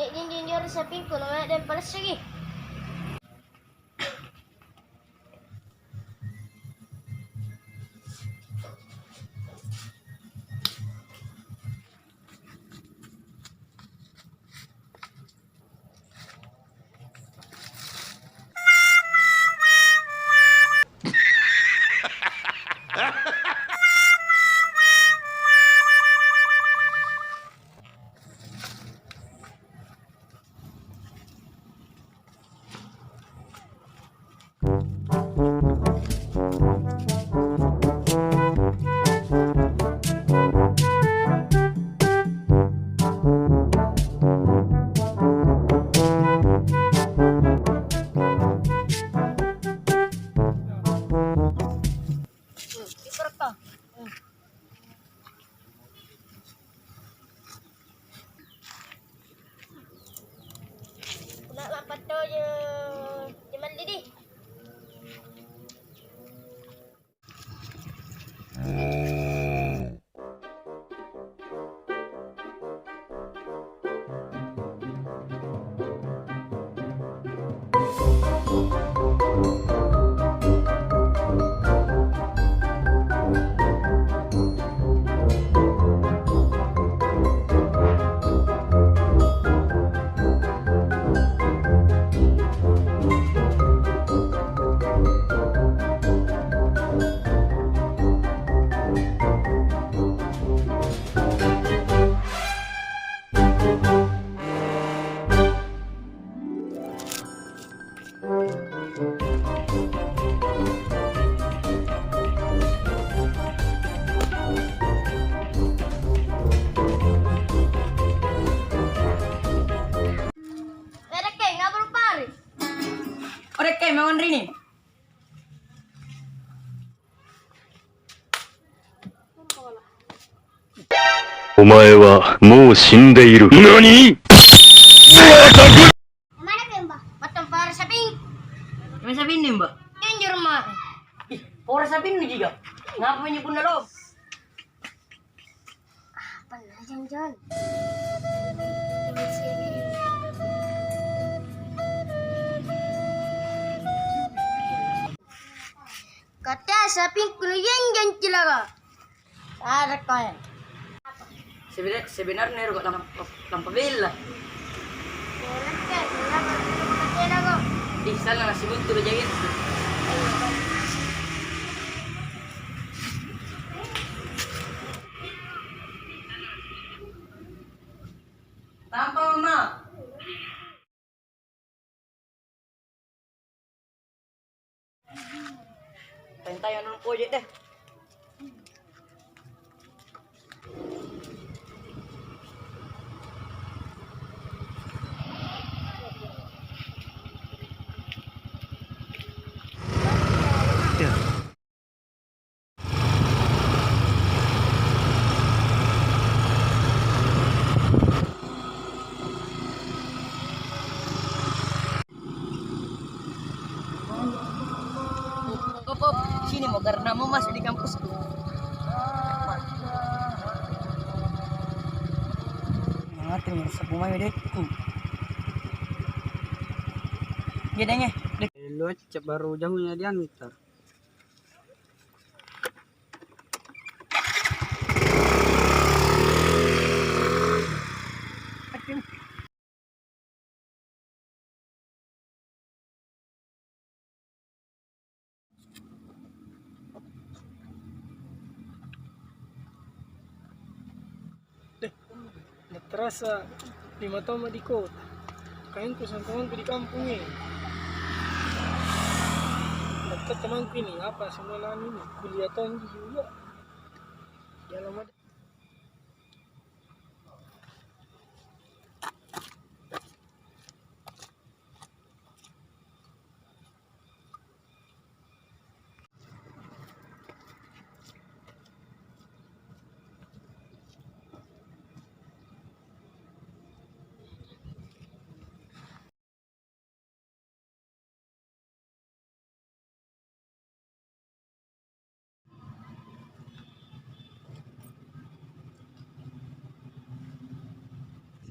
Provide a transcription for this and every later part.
Junior sa pingko na din pala sige. Keeper ka. Wala lapat to yung Mandi. メモンリニお前はもう死んでいる。何 Mana kayo ba? Matang para sa ping. May sabihin din ba? Yun yung rumah. Para sabihin ni Giga. Nga po niyo po na loob. Apa na dyan? Kata sa ping kuno yan talaga. Para ko yan. Sebenarnya nero tanpa bela. Wala ka. Wala ka. Wala ka. Di sana nasi buntu udah jahit. Tanpa mama. Tayo ng project deh. Op, sini mau karena mau masuk di kampusku. Ngatin ya, semua deh. Gedenya. Lo cek baru jauhnya diantar. Terasa 5 tahun di kota. Kain ko sa temanku di kampung ini. Dekat temanku ini apa semua ini kuliah tahun juga. Dalam ada.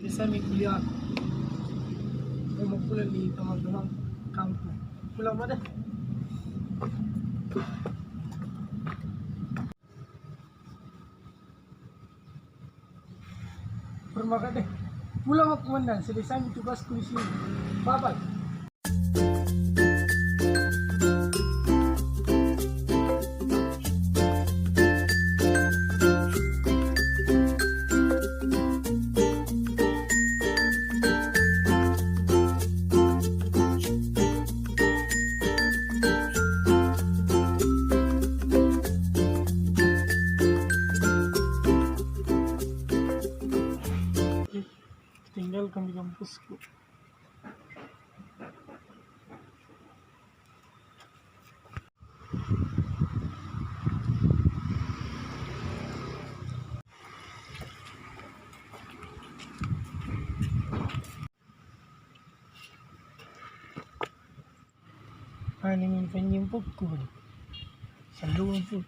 Bisa kuliah magpulan di tamang-tamang kampo. Pulang mo deh. Perma ka deh. Pulang ako komandan, silisan tugas ko di sini. Bye-bye. Tinggal kami kampusku. Ano yung penyemput ko? Sa luwan po.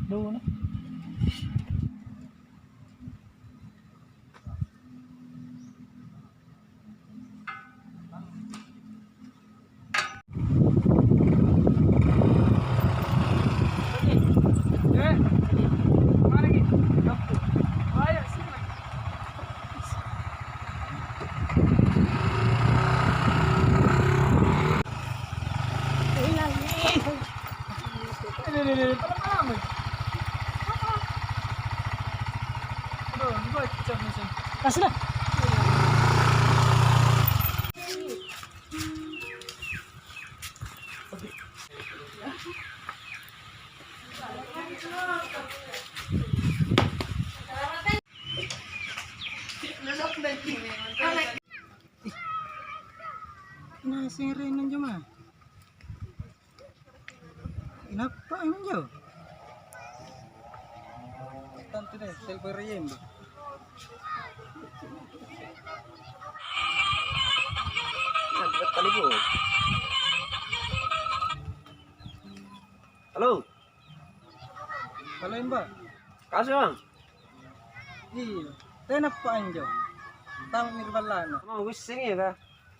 Luwan na. Kasih lah. Nasi rin jema. Kenapa emang jauh? Tanto deh, sel perayendo. Dapat kali bu. Halo, Kalau mbak, kasih bang. iya, tenap pa anjo. Tama mirbalana. Mau wising ya kah?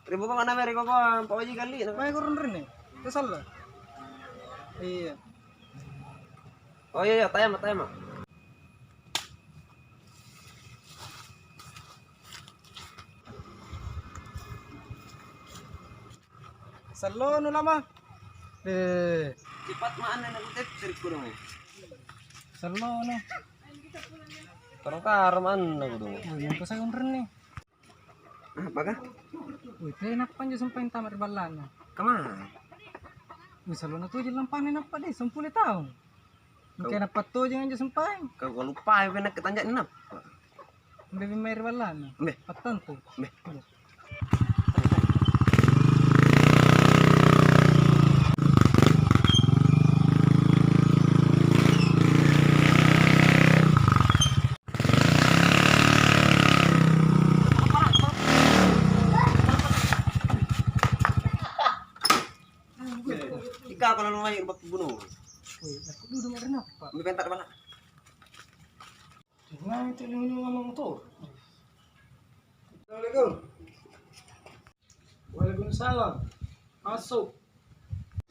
Ribu kok mana mereka kok Pak Waji kali. May kurun rin eh. Kesal lah. Iya. Oh iya, tayama, tayama. Salo no lama. Cepat mana nak utip sirik ko dong. Salo no. Parang karaman ako dong. Yung kasagong rin eh. Apa kah? Uy, tenap pa anjo sampai tama mirbalana. Kemana? Uy, salo na to lang panin pa deh, 10 tahun. Kaya napat to jangan anjo sampai. Kau lupa ya nak ketanya nap. Bebe mirbalana. Meh. Patan to. Meh. Ikaw kalau lumayan bak bunuh. Uy, aku duduk meron apa? May pentak bala. Nah, itu yung ngomong to. Assalamualaikum. Waalaikumsalam. Masuk.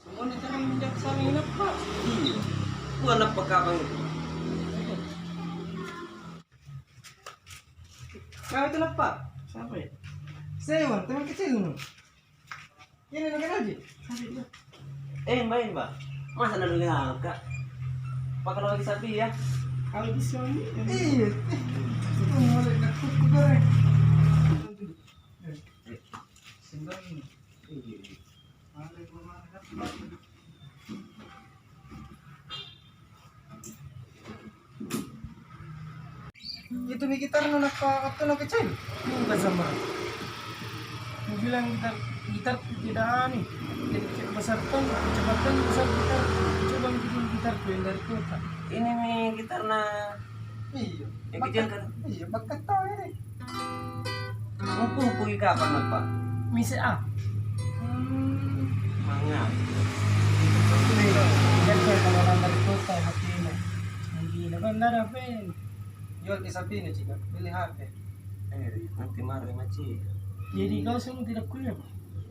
Semua ni tanang minyak sa amin apa? Iya. Bukan apa kabang itu. Kau itu apa? Siapa ya? Sewan, teman kecil nu. Ini nak aja. Mbak. Masa nak dengar kak? Pakai lagi sapi ya. Kalau bisa ni. Iya. Itu mulai nak kuku goreng. Sendal ini. Itu nih gitar nu nak kecil. Bukan sama. Mau bilang gitar tidak aneh. Jadi besar pun kecepatan besar gitar. Coba bikin gitar yang dari kota. Ini nih gitar na. Iya. Yang kecil kan? Iya, bakat tahu ini. Mumpung kapan apa? Misi A. Mangga. Yan kaya kalau orang dari kota hati ini. Hindi na kan nada pen. Jual di sapi ni chika. Beli HP. Nanti marah maci. Jadi kau semua tidak kuliah?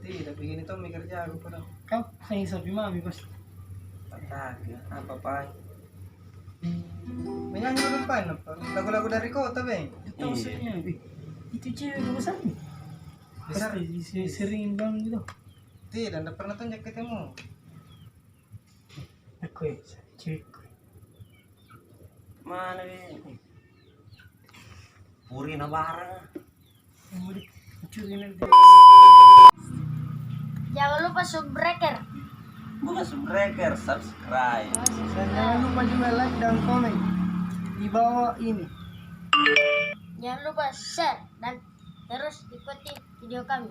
Tidak, begini tuh mikir jago padahal. Kau sayang sapi mami pasti. Tak, apa pak? Menyanyi dulu pan, apa? Lagu-lagu dari kota bang. Tahu saya itu cewek gak besar nih. Besar. Pasti sering banget gitu. Tidak, tidak pernah tunjuk ketemu. Aku ya, cewek. Mana bang? Puri na bareng. Mau dicuri nanti. Jangan lupa subbreaker. Bukan subscriber, subscribe. Dan jangan lupa juga like dan komen di bawah ini. Jangan lupa share dan terus ikuti video kami.